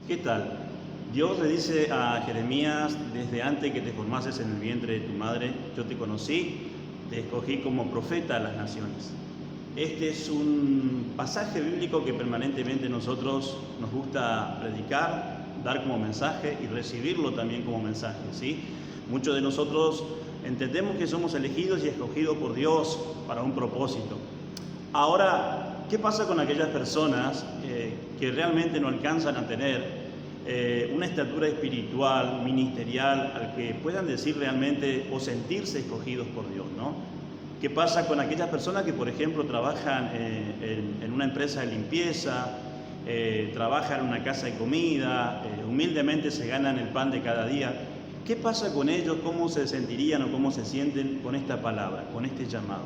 ¿Qué tal? Dios le dice a Jeremías, desde antes que te formases en el vientre de tu madre, yo te conocí, te escogí como profeta a las naciones. Este es un pasaje bíblico que permanentemente nosotros nos gusta predicar, dar como mensaje y recibirlo también como mensaje, ¿sí? Muchos de nosotros entendemos que somos elegidos y escogidos por Dios para un propósito. Ahora, ¿qué pasa con aquellas personas que realmente no alcanzan a tener una estatura espiritual, ministerial, al que puedan decir realmente o sentirse escogidos por Dios, ¿no? ¿Qué pasa con aquellas personas que, por ejemplo, trabajan en una empresa de limpieza, trabajan en una casa de comida, humildemente se ganan el pan de cada día? ¿Qué pasa con ellos? ¿Cómo se sentirían o cómo se sienten con esta palabra, con este llamado?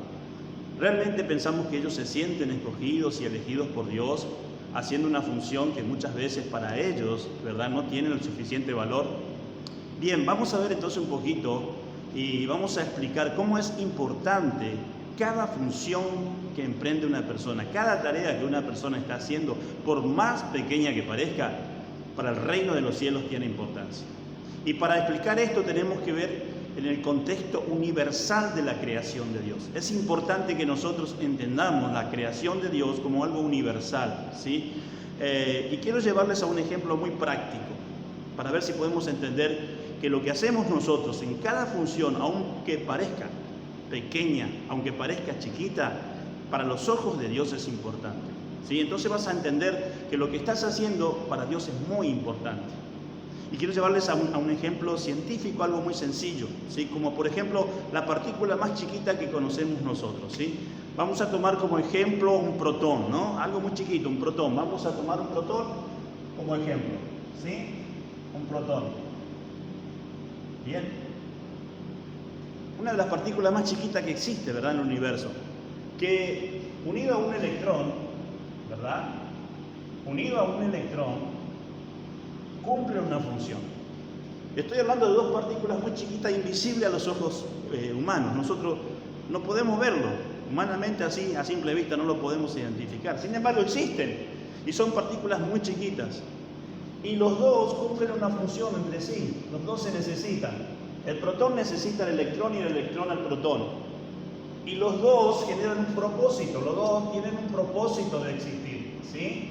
¿Realmente pensamos que ellos se sienten escogidos y elegidos por Dios, haciendo una función que muchas veces para ellos, ¿verdad?, no tienen el suficiente valor? Bien, vamos a ver entonces un poquito y vamos a explicar cómo es importante cada función que emprende una persona, cada tarea que una persona está haciendo, por más pequeña que parezca, para el reino de los cielos tiene importancia. Y para explicar esto tenemos que ver en el contexto universal de la creación de Dios. Es importante que nosotros entendamos la creación de Dios como algo universal, ¿sí? Y quiero llevarles a un ejemplo muy práctico, para ver si podemos entender que lo que hacemos nosotros en cada función, aunque parezca pequeña, aunque parezca chiquita, para los ojos de Dios es importante, ¿sí? Entonces vas a entender que lo que estás haciendo para Dios es muy importante. Y quiero llevarles a un ejemplo científico, algo muy sencillo, ¿sí? Como por ejemplo la partícula más chiquita que conocemos nosotros, ¿sí? Vamos a tomar como ejemplo un protón, ¿no? Algo muy chiquito, un protón. Vamos a tomar un protón como ejemplo, ¿sí? Un protón. Bien. Una de las partículas más chiquitas que existe, ¿verdad?, en el universo, que unido a un electrón, ¿verdad?, unido a un electrón, cumple una función. Estoy hablando de dos partículas muy chiquitas, invisibles a los ojos humanos. Nosotros no podemos verlo, humanamente así, a simple vista no lo podemos identificar. Sin embargo, existen y son partículas muy chiquitas. Y los dos cumplen una función entre sí, los dos se necesitan. El protón necesita al electrón y el electrón al protón. Y los dos generan un propósito, los dos tienen un propósito de existir, ¿sí?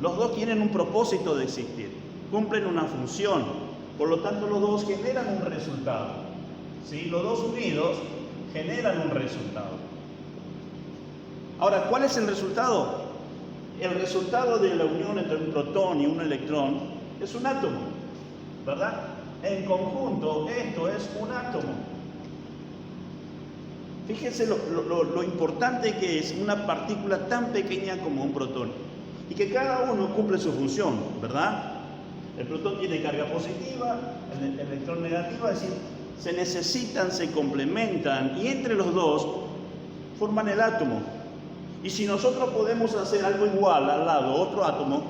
Los dos tienen un propósito de existir. Cumplen una función, por lo tanto los dos generan un resultado, ¿sí? Los dos unidos generan un resultado. Ahora, ¿cuál es el resultado? El resultado de la unión entre un protón y un electrón es un átomo, ¿verdad? En conjunto, esto es un átomo. Fíjense lo importante que es una partícula tan pequeña como un protón y que cada uno cumple su función, ¿verdad? El protón tiene carga positiva, el electrón negativa, es decir, se necesitan, se complementan y entre los dos forman el átomo. Y si nosotros podemos hacer algo igual al lado, otro átomo,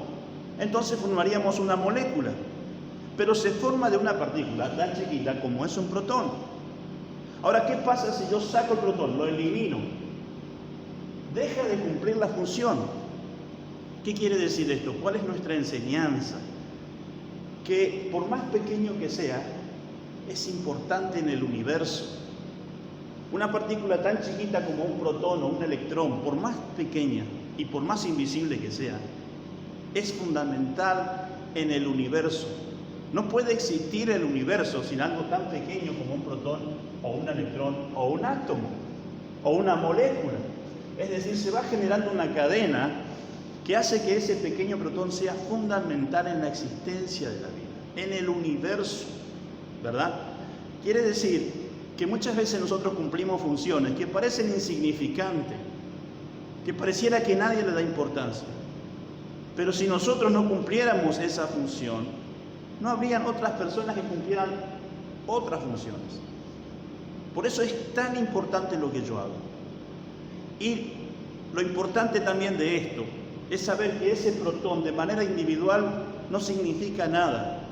entonces formaríamos una molécula. Pero se forma de una partícula tan chiquita como es un protón. Ahora, ¿qué pasa si yo saco el protón, lo elimino? Deja de cumplir la función. ¿Qué quiere decir esto? ¿Cuál es nuestra enseñanza? Que por más pequeño que sea, es importante en el universo. Una partícula tan chiquita como un protón o un electrón, por más pequeña y por más invisible que sea, es fundamental en el universo. No puede existir el universo sin algo tan pequeño como un protón o un electrón o un átomo o una molécula. Es decir, se va generando una cadena que hace que ese pequeño protón sea fundamental en la existencia de la vida, en el universo, ¿verdad? Quiere decir que muchas veces nosotros cumplimos funciones que parecen insignificantes, que pareciera que nadie le da importancia. Pero si nosotros no cumpliéramos esa función, no habrían otras personas que cumplieran otras funciones. Por eso es tan importante lo que yo hago. Y lo importante también de esto es saber que ese protón de manera individual no significa nada.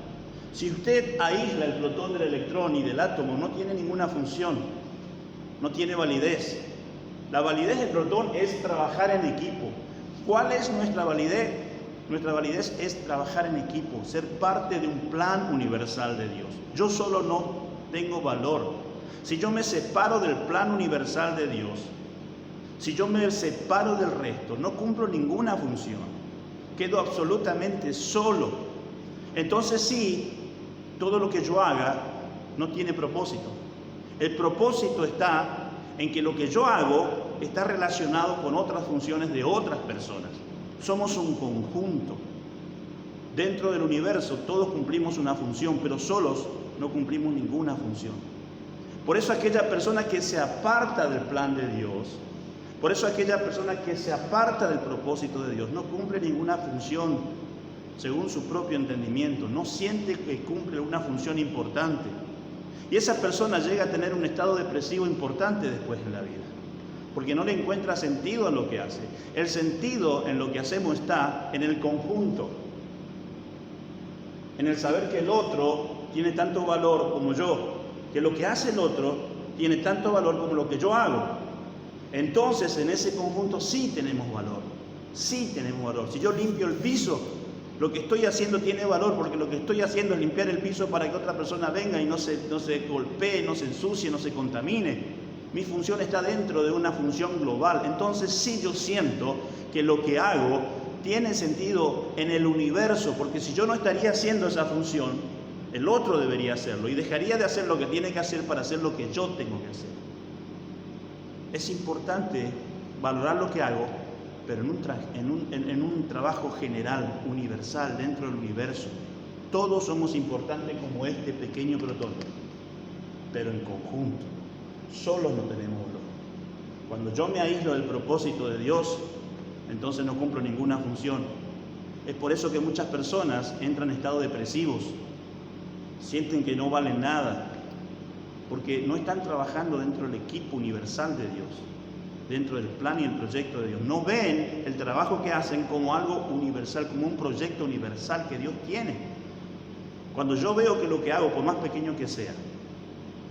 Si usted aísla el protón del electrón y del átomo, no tiene ninguna función, no tiene validez. La validez del protón es trabajar en equipo. ¿Cuál es nuestra validez? Nuestra validez es trabajar en equipo, ser parte de un plan universal de Dios. Yo solo no tengo valor. Si yo me separo del plan universal de Dios, si yo me separo del resto, no cumplo ninguna función. Quedo absolutamente solo. Entonces sí, todo lo que yo haga no tiene propósito. El propósito está en que lo que yo hago está relacionado con otras funciones de otras personas. Somos un conjunto. Dentro del universo todos cumplimos una función, pero solos no cumplimos ninguna función. Por eso aquella persona que se aparta del plan de Dios, por eso aquella persona que se aparta del propósito de Dios, no cumple ninguna función según su propio entendimiento, no siente que cumple una función importante. Y esa persona llega a tener un estado depresivo importante después en la vida, porque no le encuentra sentido a lo que hace. El sentido en lo que hacemos está en el conjunto, en el saber que el otro tiene tanto valor como yo, que lo que hace el otro tiene tanto valor como lo que yo hago. Entonces en ese conjunto sí tenemos valor, sí tenemos valor. Si yo limpio el piso, lo que estoy haciendo tiene valor, porque lo que estoy haciendo es limpiar el piso para que otra persona venga y no se golpee, no se ensucie, no se contamine. Mi función está dentro de una función global. Entonces sí, yo siento que lo que hago tiene sentido en el universo, porque si yo no estaría haciendo esa función, el otro debería hacerlo y dejaría de hacer lo que tiene que hacer para hacer lo que yo tengo que hacer. Es importante valorar lo que hago, pero en un trabajo general, universal, dentro del universo. Todos somos importantes como este pequeño protón, pero en conjunto. Solos no tenemos valor. Cuando yo me aíslo del propósito de Dios, entonces no cumplo ninguna función. Es por eso que muchas personas entran en estados depresivos, sienten que no valen nada, porque no están trabajando dentro del equipo universal de Dios, dentro del plan y el proyecto de Dios. No ven el trabajo que hacen como algo universal, como un proyecto universal que Dios tiene. Cuando yo veo que lo que hago, por más pequeño que sea,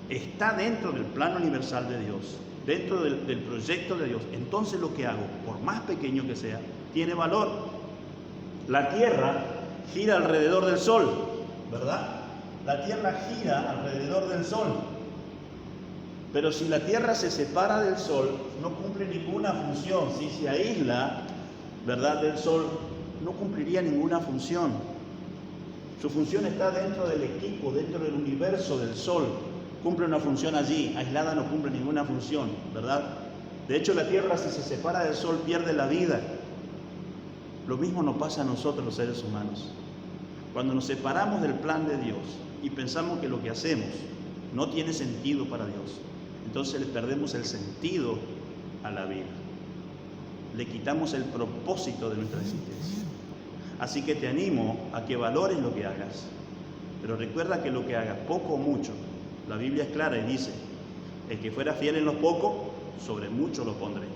está dentro del plan universal de Dios, dentro del proyecto de Dios, entonces lo que hago, por más pequeño que sea, tiene valor. La Tierra gira alrededor del Sol, ¿verdad? La Tierra gira alrededor del Sol. Pero si la Tierra se separa del Sol, no cumple ninguna función. Si se aísla, ¿verdad?, del Sol, no cumpliría ninguna función. Su función está dentro del equipo, dentro del universo del Sol. Cumple una función allí, aislada no cumple ninguna función, ¿verdad? De hecho, la Tierra, si se separa del Sol, pierde la vida. Lo mismo nos pasa a nosotros, los seres humanos. Cuando nos separamos del plan de Dios y pensamos que lo que hacemos no tiene sentido para Dios, entonces le perdemos el sentido a la vida. Le quitamos el propósito de nuestra existencia. Así que te animo a que valores lo que hagas. Pero recuerda que lo que hagas, poco o mucho, la Biblia es clara y dice: el que fuera fiel en lo poco, sobre mucho lo pondré.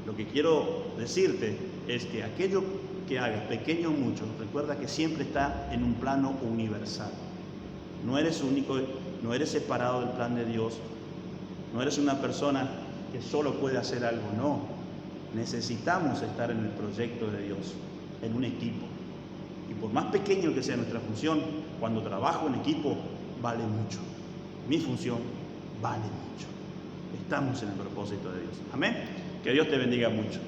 Lo que quiero decirte es que aquello que hagas, pequeño o mucho, recuerda que siempre está en un plano universal. No eres único, no eres separado del plan de Dios, no eres una persona que solo puede hacer algo, no. Necesitamos estar en el proyecto de Dios, en un equipo. Y por más pequeño que sea nuestra función, cuando trabajo en equipo, vale mucho. Mi función vale mucho. Estamos en el propósito de Dios. Amén. Que Dios te bendiga mucho.